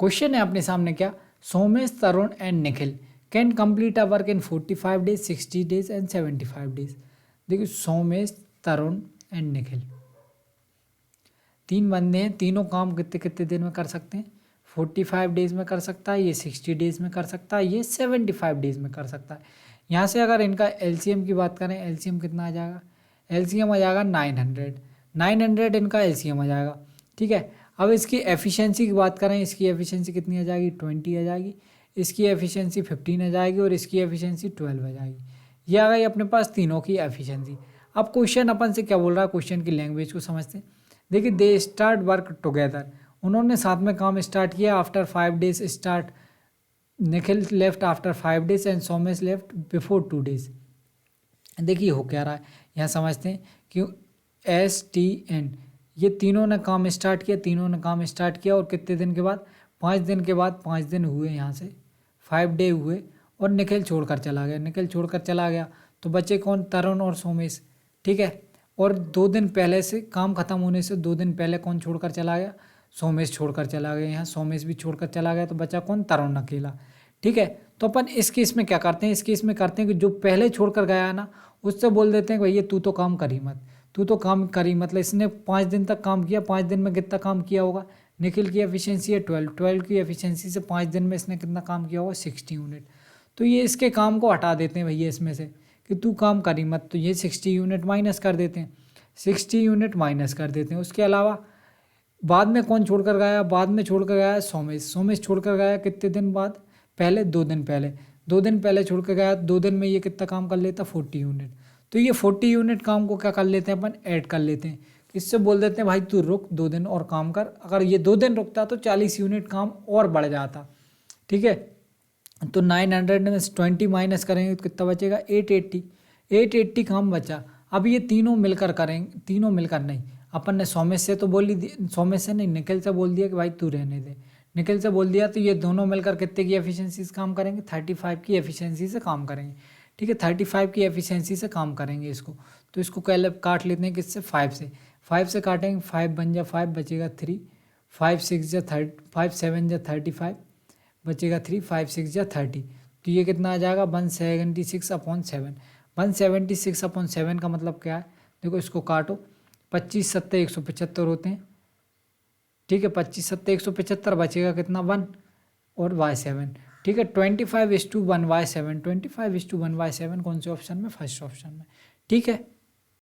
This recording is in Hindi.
क्वेश्चन है अपने सामने क्या, Somesh, Tarun and Nikhil can complete a work in 45 days, 60 days and 75 days. देखिए सोमेश, तरुण एंड निखिल, तीन बंदे हैं, तीनों काम कितने कितने दिन में कर सकते हैं, 45 डेज में कर सकता है, ये 60 डेज में कर सकता है, ये 75 डेज में कर सकता है। यहाँ से अगर इनका एलसीएम की बात करें, एलसीएम कितना आ जाएगा, एलसीएम आ जाएगा 900 इनका एलसीएम आ जाएगा। ठीक है, अब इसकी एफिशिएंसी की बात करें, इसकी एफिशिएंसी कितनी आ जाएगी, 20 आ जाएगी, इसकी एफिशिएंसी 15 आ जाएगी और इसकी एफिशिएंसी 12 आ जाएगी। ये आ गई अपने पास तीनों की एफिशिएंसी। अब क्वेश्चन अपन से क्या बोल रहा है, क्वेश्चन की लैंग्वेज को समझते हैं। देखिए दे स्टार्ट वर्क टुगेदर, उन्होंने साथ में काम स्टार्ट किया। After 5 days start, Nikhil left after 5 days and Somesh left before 2 days. देखिए हो क्या रहा है, यहाँ समझते हैं कि STN, ये तीनों ने काम स्टार्ट किया, तीनों ने काम स्टार्ट किया और कितने दिन के बाद, 5 दिन के बाद, 5 दिन हुए यहाँ से, 5 डे हुए और निखिल छोड़कर चला गया, निखिल छोड़कर चला गया तो बचे कौन, तरुण और सोमेश। ठीक है, और 2 दिन पहले से, काम खत्म होने से 2 दिन पहले कौन छोड़कर चला गया, सोमेश छोड़कर चला गया, यहाँ सोमेश भी छोड़कर चला गया तो बचा कौन, तरुण अकेला। ठीक है, तो अपन इस केस में क्या करते हैं, इस केस में करते हैं कि जो पहले छोड़कर गया है ना, उससे बोल देते हैं कि भैया तू तो काम कर ही मत, तू तो काम करी, मतलब इसने 5 दिन तक काम किया, 5 दिन में कितना काम किया होगा, निखिल की एफिशिएंसी है 12 की एफिशिएंसी से 5 दिन में इसने कितना काम किया होगा, 60 यूनिट। तो ये इसके काम को हटा देते हैं भैया इसमें से कि तू काम करी मत, तो ये 60 यूनिट माइनस कर देते हैं, 60 यूनिट माइनस कर देते हैं। उसके अलावा बाद में कौन छोड़कर गया, बाद में छोड़कर गया है सोमेश, सोमेश छोड़कर गया कितने दिन बाद, पहले 2 दिन पहले, 2 दिन पहले छोड़कर गया, 2 दिन में ये कितना काम कर लेता, 40 यूनिट। तो ये 40 यूनिट काम को क्या कर लेते हैं अपन, ऐड कर लेते हैं, इससे बोल देते हैं भाई तू रुक 2 दिन और काम कर। अगर ये 2 दिन रुकता तो 40 यूनिट काम और बढ़ जाता। ठीक है, तो 900 में से 20 माइनस करेंगे तो कितना बचेगा, 880 काम बचा। अब ये तीनों मिलकर करेंगे, तीनों मिलकर नहीं, अपन ने सोमेश से तो बोल ही, सोमेश से नहीं, निखिल से बोल दिया कि भाई तू रहने दे, निखिल से बोल दिया, तो ये दोनों मिलकर कितने की एफिशिएंसी से काम करेंगे, 35 की एफिशिएंसी से काम करेंगे। ठीक है, 35 की एफिशिएंसी से काम करेंगे इसको। तो इसको काट लेते हैं किससे, 5 से, 5 से काटेंगे, 5 बन जा 5, बचेगा 3, 5 6 जा 30, 5 7 जा 35, बचेगा 3, 5 6 जा 30। तो ये कितना आ जाएगा, 176/7। 176/7 का मतलब क्या है, देखो इसको काटो, 25 सत्ते 175 होते हैं। ठीक है, 25 सत्ते 175, बचेगा कितना, 1 और y7। ठीक है, 25:1 y7, 25:1 y7 कौन से ऑप्शन में, फर्स्ट ऑप्शन में। ठीक है।